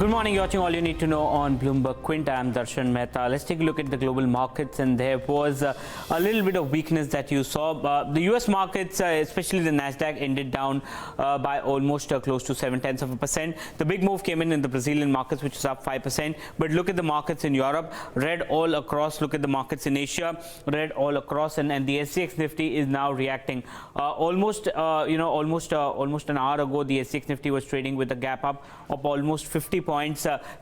Good morning, you're watching All You Need to Know on Bloomberg Quint. I'm Darshan Mehta. Let's take a look at the global markets, and there was a little bit of weakness that you saw. The US markets, especially the Nasdaq, ended down by almost close to 0.7%. The big move came in the Brazilian markets, which is up 5%. But look at the markets in Europe, red all across. Look at the markets in Asia, red all across, and the SCX Nifty is now reacting. Almost an hour ago, the SCX Nifty was trading with a gap up of almost 50 points.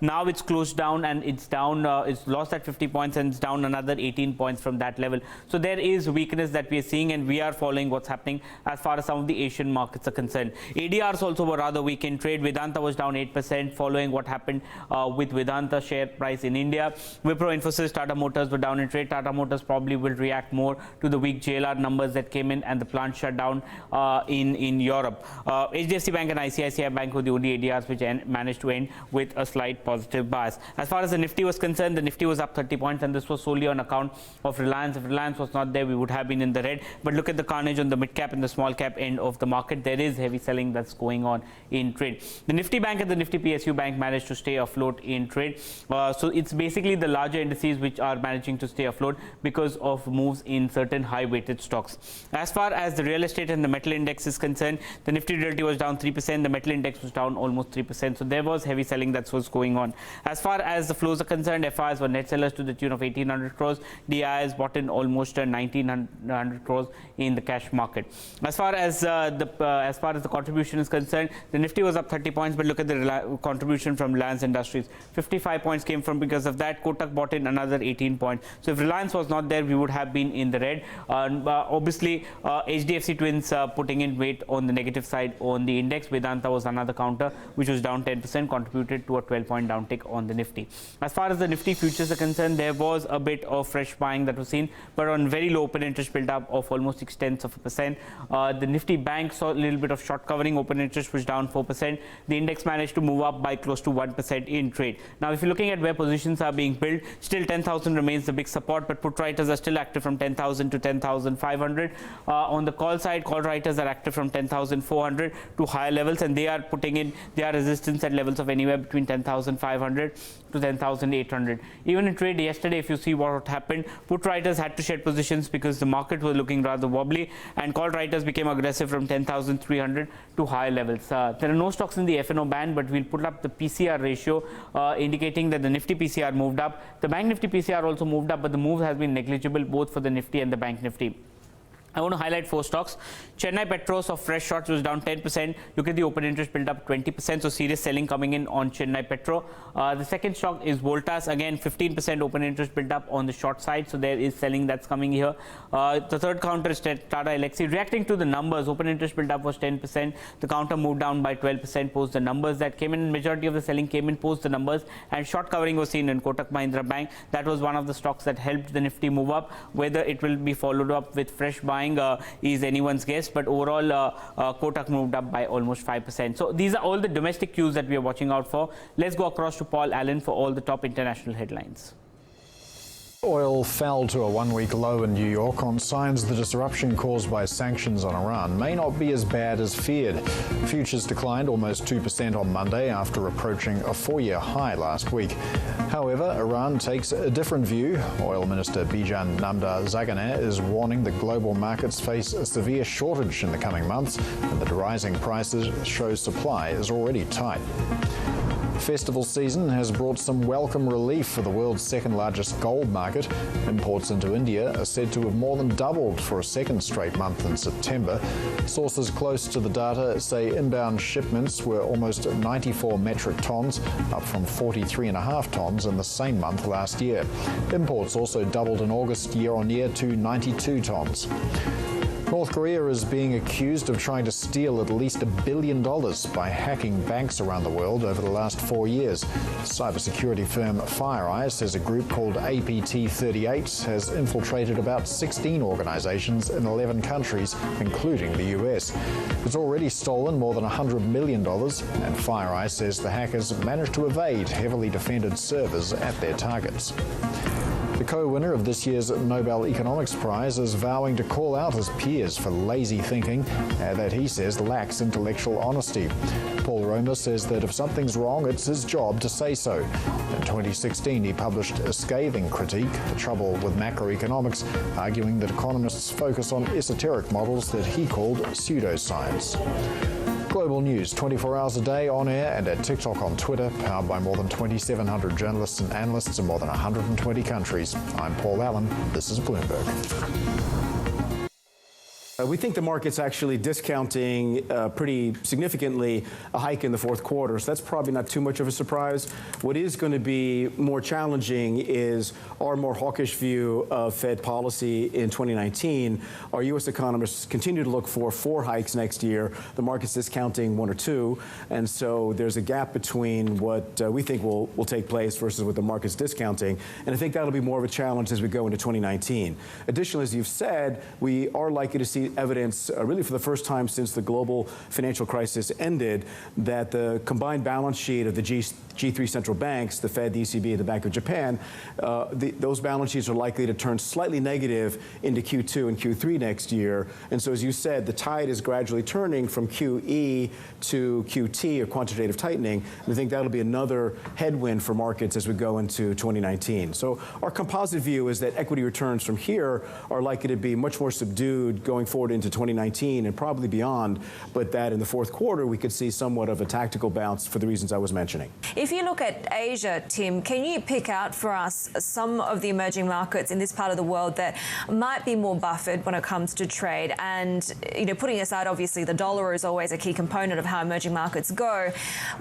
Now it's closed down and it's down. It's lost that 50 points and it's down another 18 points from that level. So there is weakness that we are seeing, and we are following what's happening as far as some of the Asian markets are concerned. ADRs also were rather weak in trade. Vedanta was down 8% following what happened with Vedanta share price in India. Wipro, Infosys, Tata Motors were down in trade. Tata Motors probably will react more to the weak JLR numbers that came in and the plant shut down in Europe. HDFC Bank and ICICI Bank were the only ADRs which managed to end with a slight positive bias. As far as the Nifty was concerned, the Nifty was up 30 points, and this was solely on account of Reliance. If Reliance was not there, we would have been in the red. But look at the carnage on the mid cap and the small cap end of the market. There is heavy selling that's going on in trade. The Nifty Bank and the Nifty PSU Bank managed to stay afloat in trade. So it's basically the larger indices which are managing to stay afloat because of moves in certain high weighted stocks. As far as the real estate and the metal index is concerned, the Nifty Realty was down 3%, the metal index was down almost 3%. So there was heavy selling that's what's going on. As far as the flows are concerned, FIs were net sellers to the tune of 1,800 crores. DIs bought in almost 1,900 crores in the cash market. As far as the contribution is concerned, the Nifty was up 30 points, but look at the contribution from Reliance Industries. 55 points came from because of that. Kotak bought in another 18 points. So if Reliance was not there, we would have been in the red. Obviously, HDFC Twins putting in weight on the negative side on the index. Vedanta was another counter, which was down 10%, contributed to a 12-point downtick on the Nifty. As far as the Nifty futures are concerned, there was a bit of fresh buying that was seen, but on very low open interest build up of almost 0.6%. The Nifty Bank saw a little bit of short covering. Open interest was down 4%. The index managed to move up by close to 1% in trade. Now, if you're looking at where positions are being built, still 10,000 remains the big support, but put writers are still active from 10,000 to 10,500. On the call side, call writers are active from 10,400 to higher levels, and they are putting in their resistance at levels of anywhere between 10,500 to 10,800. Even in trade yesterday, if you see what happened, put writers had to shed positions because the market was looking rather wobbly, and call writers became aggressive from 10,300 to higher levels. There are no stocks in the F&O band, but we'll put up the PCR ratio indicating that the Nifty PCR moved up. The Bank Nifty PCR also moved up, but the move has been negligible both for the Nifty and the Bank Nifty. I want to highlight four stocks. Chennai Petro saw fresh shorts, was down 10%. Look at the open interest build up 20%. So serious selling coming in on Chennai Petro. The second stock is Voltas. Again, 15% open interest build up on the short side. So there is selling that's coming here. The third counter is Tata Elxsi. Reacting to the numbers, open interest build up was 10%. The counter moved down by 12% post the numbers that came in. Majority of the selling came in post the numbers, and short covering was seen in Kotak Mahindra Bank. That was one of the stocks that helped the Nifty move up. Whether it will be followed up with fresh buying is anyone's guess, but overall Kotak moved up by almost 5%. So these are all the domestic cues that we are watching out for. Let's go across to Paul Allen for all the top international headlines. Oil fell to a one-week low in New York on signs the disruption caused by sanctions on Iran may not be as bad as feared. Futures declined almost 2% on Monday after approaching a four-year high last week. However, Iran takes a different view. Oil Minister Bijan Namdar Zaganeh is warning that global markets face a severe shortage in the coming months, and that rising prices show supply is already tight. Festival season has brought some welcome relief for the world's second largest gold market. Imports into India are said to have more than doubled for a second straight month in September. Sources close to the data say inbound shipments were almost 94 metric tons, up from 43.5 tons in the same month last year. Imports also doubled in August year on year to 92 tons. North Korea is being accused of trying to steal at least $1 billion by hacking banks around the world over the last 4 years. Cybersecurity firm FireEye says a group called APT38 has infiltrated about 16 organizations in 11 countries, including the US. It's already stolen more than $100 million, and FireEye says the hackers managed to evade heavily defended servers at their targets. The co-winner of this year's Nobel Economics Prize, is vowing to call out his peers for lazy thinking that he says lacks intellectual honesty. Paul Romer says that if something's wrong, it's his job to say so. In 2016, he published a scathing critique, The Trouble with Macroeconomics, arguing that economists focus on esoteric models that he called pseudoscience. Global news 24 hours a day on air and at TikTok, on Twitter, powered by more than 2,700 journalists and analysts in more than 120 countries. I'm Paul Allen. This is Bloomberg. We think the market's actually discounting pretty significantly a hike in the fourth quarter, so that's probably not too much of a surprise. What is going to be more challenging is our more hawkish view of Fed policy in 2019. Our U.S. economists continue to look for 4 hikes next year. The market's discounting 1 or 2, and so there's a gap between what we think will take place versus what the market's discounting, and I think that'll be more of a challenge as we go into 2019. Additionally, as you've said, we are likely to see evidence, really for the first time since the global financial crisis ended, that the combined balance sheet of the G3 central banks, the Fed, the ECB, and the Bank of Japan, those balance sheets are likely to turn slightly negative into Q2 and Q3 next year. And so, as you said, the tide is gradually turning from QE to QT, or quantitative tightening. And I think that'll be another headwind for markets as we go into 2019. So our composite view is that equity returns from here are likely to be much more subdued going forward into 2019 and probably beyond, but that in the fourth quarter we could see somewhat of a tactical bounce for the reasons I was mentioning. If you look at Asia, Tim, can you pick out for us some of the emerging markets in this part of the world that might be more buffered when it comes to trade? And, you know, putting aside, obviously, the dollar is always a key component of how emerging markets go,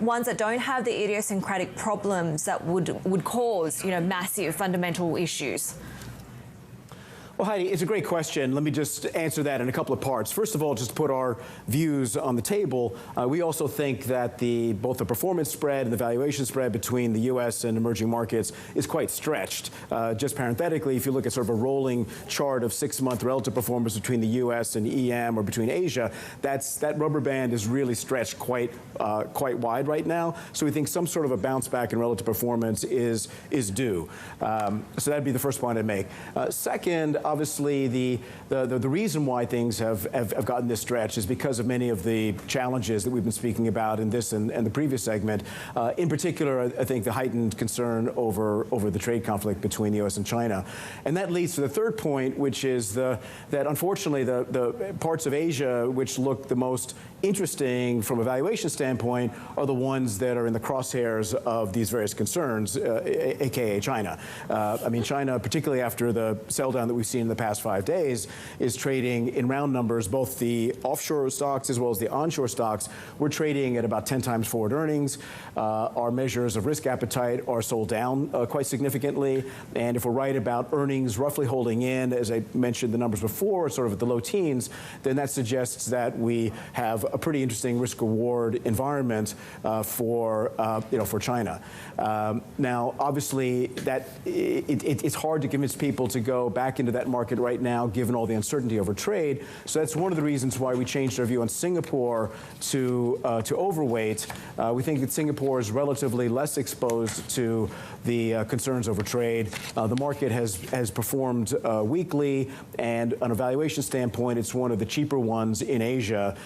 ones that don't have the idiosyncratic problems that would cause, you know, massive fundamental issues? Well, Heidi, it's a great question. Let me just answer that in a couple of parts. First of all, just to put our views on the table, we also think that both the performance spread and the valuation spread between the U.S. and emerging markets is quite stretched. Just parenthetically, if you look at sort of a rolling chart of 6-month relative performance between the U.S. and EM or between Asia, that rubber band is really stretched quite wide right now. So we think some sort of a bounce back in relative performance is due. So that'd be the first point I'd make. Second, obviously, the reason why things have gotten this stretch is because of many of the challenges that we've been speaking about in this and the previous segment. In particular, I think the heightened concern over the trade conflict between the U.S. and China. And that leads to the third point, which is that unfortunately the parts of Asia which look the most interesting from a valuation standpoint are the ones that are in the crosshairs of these various concerns, aka China. I mean, China, particularly after the sell down that we've seen in the past 5 days, is trading in round numbers, both the offshore stocks as well as the onshore stocks. We're trading at about 10 times forward earnings. Our measures of risk appetite are sold down quite significantly. And if we're right about earnings roughly holding in, as I mentioned the numbers before, sort of at the low teens, then that suggests that we have a pretty interesting risk-reward environment for China. Now, obviously, it's hard to convince people to go back into that market right now, given all the uncertainty over trade. So that's one of the reasons why we changed our view on Singapore to overweight. We think that Singapore is relatively less exposed to the concerns over trade. The market has performed weakly, and on a valuation standpoint, it's one of the cheaper ones in Asia.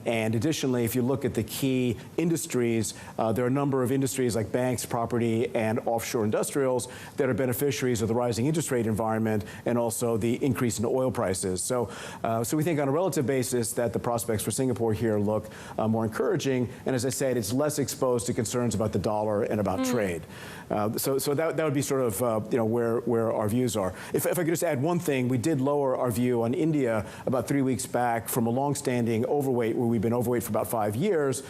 And additionally, if you look at the key industries, there are a number of industries like banks, property, and offshore industrials that are beneficiaries of the rising interest rate environment and also the increase in oil prices. So we think on a relative basis that the prospects for Singapore here look more encouraging. And as I said, it's less exposed to concerns about the dollar and about trade. So that would be sort of where our views are. If I could just add one thing, we did lower our view on India about 3 weeks back from a long-standing overweight, where we've been overweight for about 5 years,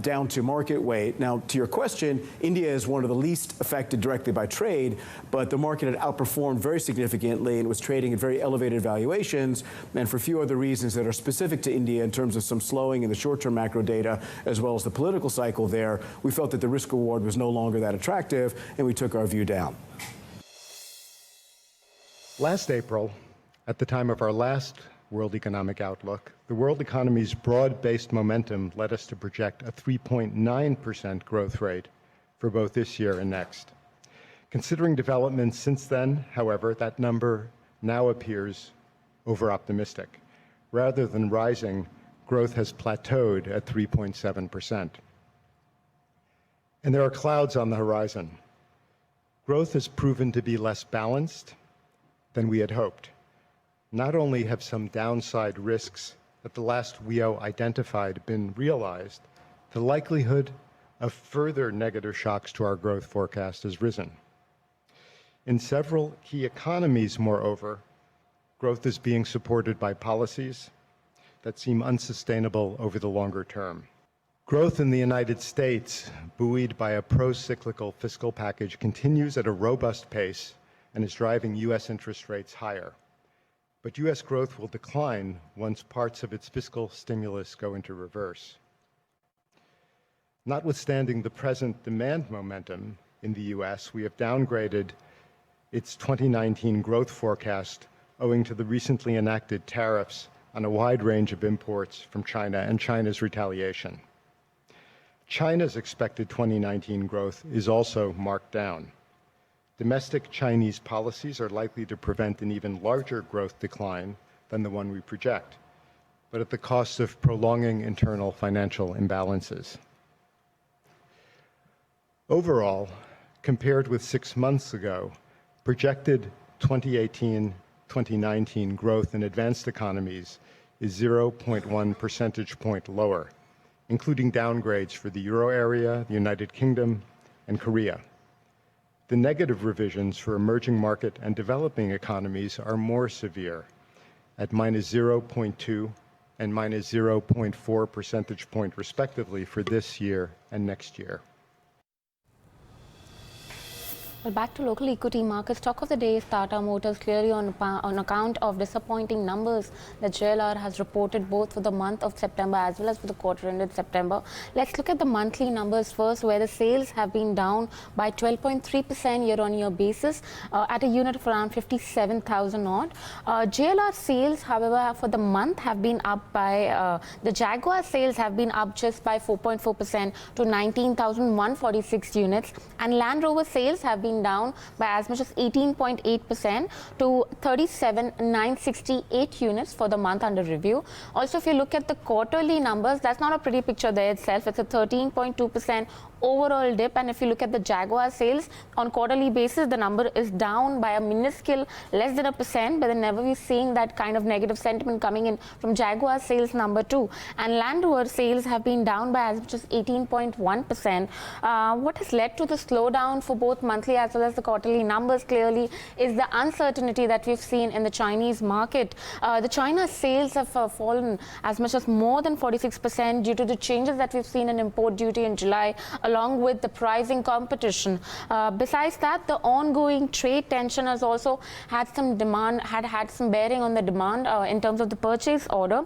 down to market weight. Now, to your question, India is one of the least affected directly by trade, but the market had outperformed very significantly and was trading at very elevated valuations, and for a few other reasons that are specific to India in terms of some slowing in the short-term macro data as well as the political cycle there, we felt that the risk reward was no longer that attractive, and we took our view down. Last April, at the time of our last World Economic Outlook, the world economy's broad-based momentum led us to project a 3.9% growth rate for both this year and next. Considering developments since then, however, that number now appears over-optimistic. Rather than rising, growth has plateaued at 3.7%. And there are clouds on the horizon. Growth has proven to be less balanced than we had hoped. Not only have some downside risks that the last WEO identified been realized, the likelihood of further negative shocks to our growth forecast has risen. In several key economies, moreover, growth is being supported by policies that seem unsustainable over the longer term. Growth in the United States, buoyed by a pro-cyclical fiscal package, continues at a robust pace and is driving U.S. interest rates higher. But U.S. growth will decline once parts of its fiscal stimulus go into reverse. Notwithstanding the present demand momentum in the U.S., we have downgraded its 2019 growth forecast owing to the recently enacted tariffs on a wide range of imports from China and China's retaliation. China's expected 2019 growth is also marked down. Domestic Chinese policies are likely to prevent an even larger growth decline than the one we project, but at the cost of prolonging internal financial imbalances. Overall, compared with 6 months ago, projected 2018-2019 growth in advanced economies is 0.1 percentage point lower, including downgrades for the Euro area, the United Kingdom, and Korea. The negative revisions for emerging market and developing economies are more severe, at -0.2 and -0.4 percentage point respectively for this year and next year. Well, back to local equity markets. Talk of the day is Tata Motors, clearly on account of disappointing numbers that JLR has reported both for the month of September as well as for the quarter ended September. Let's look at the monthly numbers first, where the sales have been down by 12.3% year-on-year basis at a unit of around 57,000 odd. JLR sales, however, for the month have been up by, the Jaguar sales have been up just by 4.4% to 19,146 units, and Land Rover sales have been down by as much as 18.8% to 37,968 units for the month under review. Also, if you look at the quarterly numbers, that's not a pretty picture there itself. It's a 13.2% overall dip, and if you look at the Jaguar sales on quarterly basis, the number is down by a minuscule less than 1%, but then never be seeing that kind of negative sentiment coming in from Jaguar sales number 2, and Land Rover sales have been down by as much as 18.1%. What has led to the slowdown for both monthly as well as the quarterly numbers clearly is the uncertainty that we've seen in the Chinese market. The China sales have fallen as much as more than 46% due to the changes that we've seen in import duty in July, along with the pricing competition. Besides that, the ongoing trade tension has also had some had some bearing on the demand in terms of the purchase order.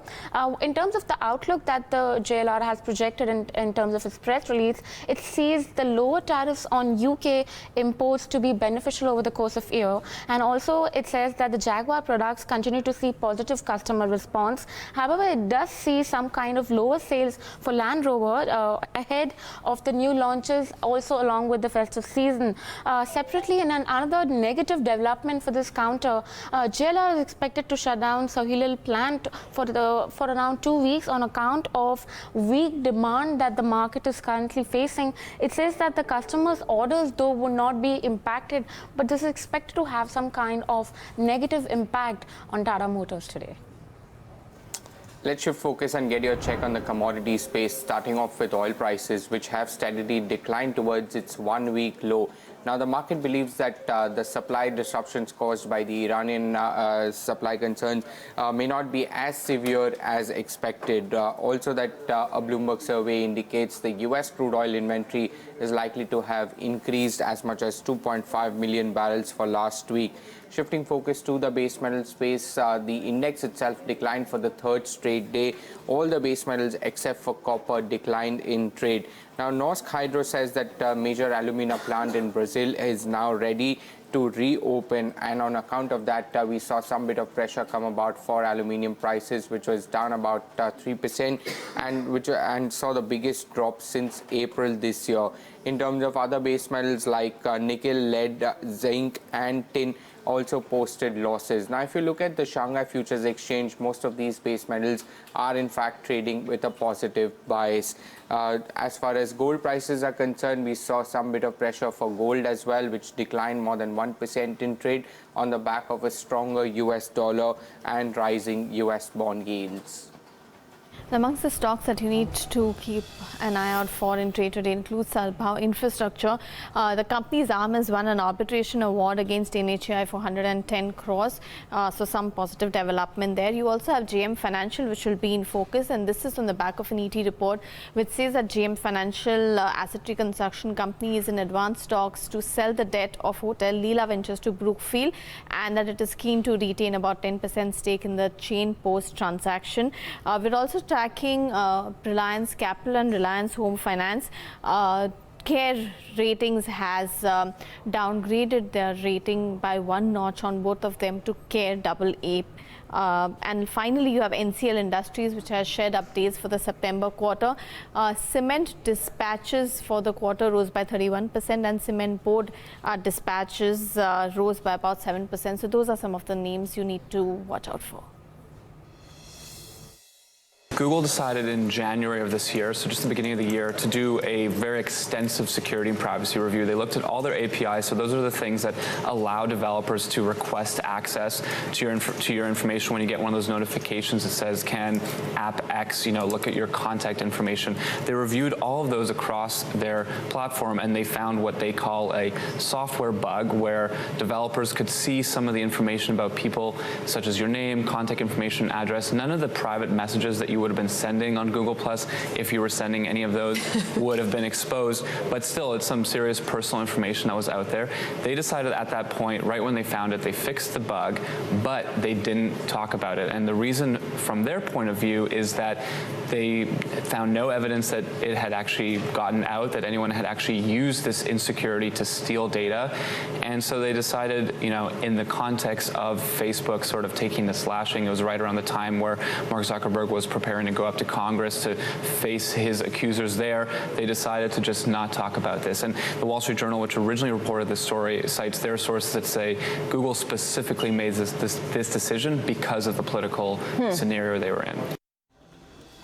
In terms of the outlook that the JLR has projected in terms of its press release, it sees the lower tariffs on UK imports to be beneficial over the course of year, and also it says that the Jaguar products continue to see positive customer response. However, it does see some kind of lower sales for Land Rover ahead of the new launches, also along with the festive season. Separately, in another negative development for this counter, JLR is expected to shut down Sohilil plant for around 2 weeks on account of weak demand that the market is currently facing. It says that the customers' orders though would not be impacted, but this is expected to have some kind of negative impact on Tata Motors today. Let's shift focus and get your check on the commodity space, starting off with oil prices, which have steadily declined towards its 1-week low. Now, the market believes that the supply disruptions caused by the Iranian supply concerns may not be as severe as expected. Also, that a Bloomberg survey indicates the U.S. crude oil inventory is likely to have increased as much as 2.5 million barrels for last week. Shifting focus to the base metal space, the index itself declined for the 3rd straight day. All the base metals except for copper declined in trade. Now, Norsk Hydro says that a major alumina plant in Brazil is now ready to reopen, and on account of that, we saw some bit of pressure come about for aluminium prices, which was down about 3%, and saw the biggest drop since April this year. In terms of other base metals like nickel, lead, zinc, and tin, also posted losses. Now, if you look at the Shanghai Futures Exchange, most of these base metals are in fact trading with a positive bias. As far as gold prices are concerned, we saw some bit of pressure for gold as well, which declined more than 1% in trade on the back of a stronger US dollar and rising US bond yields. Amongst the stocks that you need to keep an eye out for in trade today includes Salbao Infrastructure. The company's arm has won an arbitration award against NHAI for 110 crores. So some positive development there. You also have JM Financial, which will be in focus, and this is on the back of an ET report which says that JM Financial Asset Reconstruction Company is in advanced talks to sell the debt of Hotel Leela Ventures to Brookfield, and that it is keen to retain about 10% stake in the chain post transaction. We're also tracking Reliance Capital and Reliance Home Finance. CARE Ratings has downgraded their rating by one notch on both of them to CARE AA. And finally, you have NCL Industries, which has shared updates for the September quarter. Cement dispatches for the quarter rose by 31%, and cement board dispatches rose by about 7%. So those are some of the names you need to watch out for. Google decided in January of this year, so just the beginning of the year, to do a very extensive security and privacy review. They looked at all their APIs, so those are the things that allow developers to request access to your information when you get one of those notifications that says, can app X, look at your contact information. They reviewed all of those across their platform, and they found what they call a software bug, where developers could see some of the information about people, such as your name, contact information, address. None of the private messages that you would have been sending on Google+, if you were sending any of those, would have been exposed, but still it's some serious personal information that was out there. They decided at that point, right when they found it, they fixed the bug, but they didn't talk about it. And the reason from their point of view is that they found no evidence that it had actually gotten out, that anyone had actually used this insecurity to steal data. And so they decided, in the context of Facebook sort of taking the slashing, it was right around the time where Mark Zuckerberg was preparing to go up to Congress to face his accusers there. They decided to just not talk about this. And the Wall Street Journal, which originally reported this story, cites their sources that say Google specifically made this decision because of the political scenario they were in.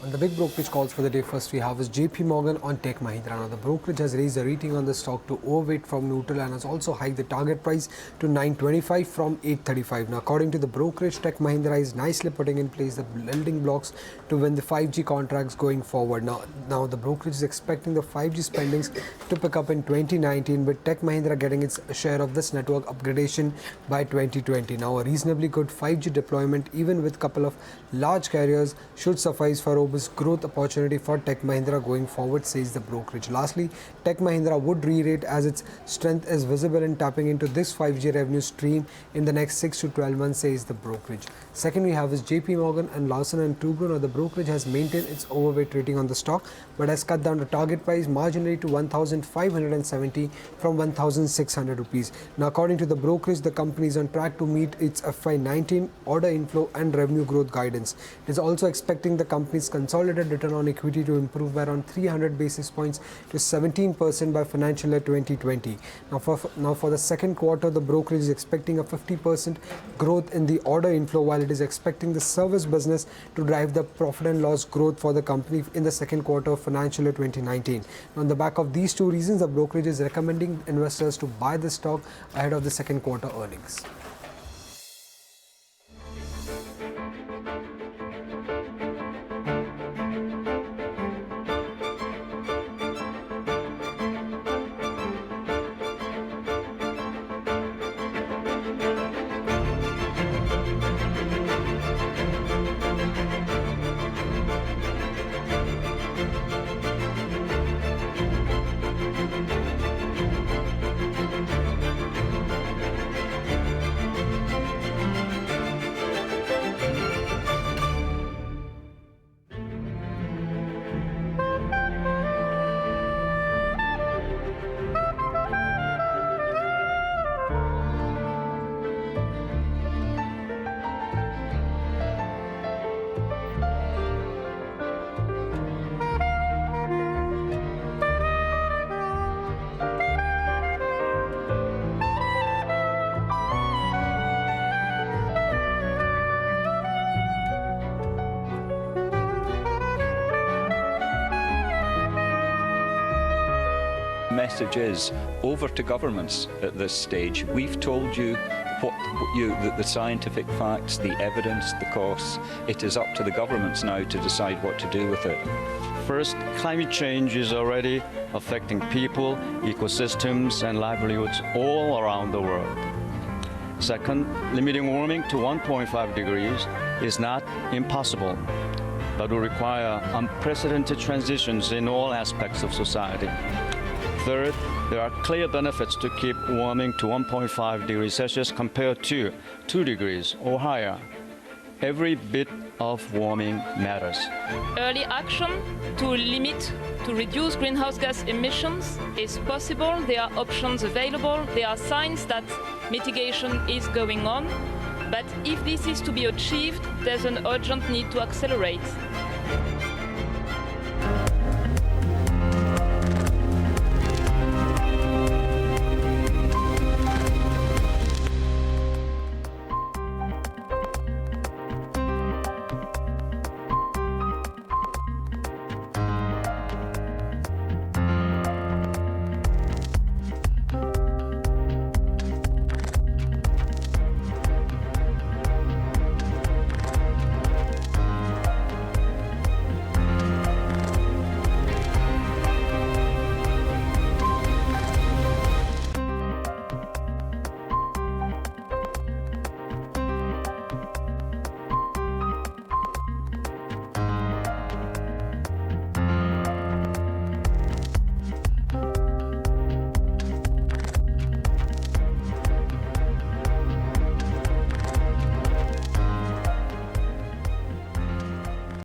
On the big brokerage calls for the day, first we have is JP Morgan on Tech Mahindra. Now the brokerage has raised the rating on the stock to overweight from neutral and has also hiked the target price to 925 from 835. Now according to the brokerage, Tech Mahindra is nicely putting in place the building blocks to win the 5G contracts going forward. Now the brokerage is expecting the 5G spendings to pick up in 2019, with Tech Mahindra getting its share of this network upgradation by 2020. Now a reasonably good 5G deployment, even with a couple of large carriers, should suffice for growth opportunity for Tech Mahindra going forward, says the brokerage. Lastly, Tech Mahindra would re-rate as its strength is visible in tapping into this 5G revenue stream in the next 6 to 12 months, says the brokerage. Second we have is JP Morgan and Larsen & Toubro. Now the brokerage has maintained its overweight rating on the stock, but has cut down the target price marginally to 1,570 from 1,600 rupees. Now according to the brokerage, the company is on track to meet its FY19 order inflow and revenue growth guidance. It is also expecting the company's consolidated return on equity to improve by around 300 basis points to 17% by financial year 2020. Now for the second quarter, the brokerage is expecting a 50% growth in the order inflow, while it is expecting the service business to drive the profit and loss growth for the company in the second quarter of financial year 2019. On the back of these two reasons, the brokerage is recommending investors to buy the stock ahead of the second quarter earnings. message is over to governments at this stage. We've told you the scientific facts, the evidence, the costs. It is up to the governments now to decide what to do with it. First, climate change is already affecting people, ecosystems, and livelihoods all around the world. Second, limiting warming to 1.5 degrees is not impossible, but will require unprecedented transitions in all aspects of society. Third, there are clear benefits to keep warming to 1.5 degrees Celsius compared to 2 degrees or higher. Every bit of warming matters. Early action to reduce greenhouse gas emissions is possible. There are options available. There are signs that mitigation is going on. But if this is to be achieved, there's an urgent need to accelerate.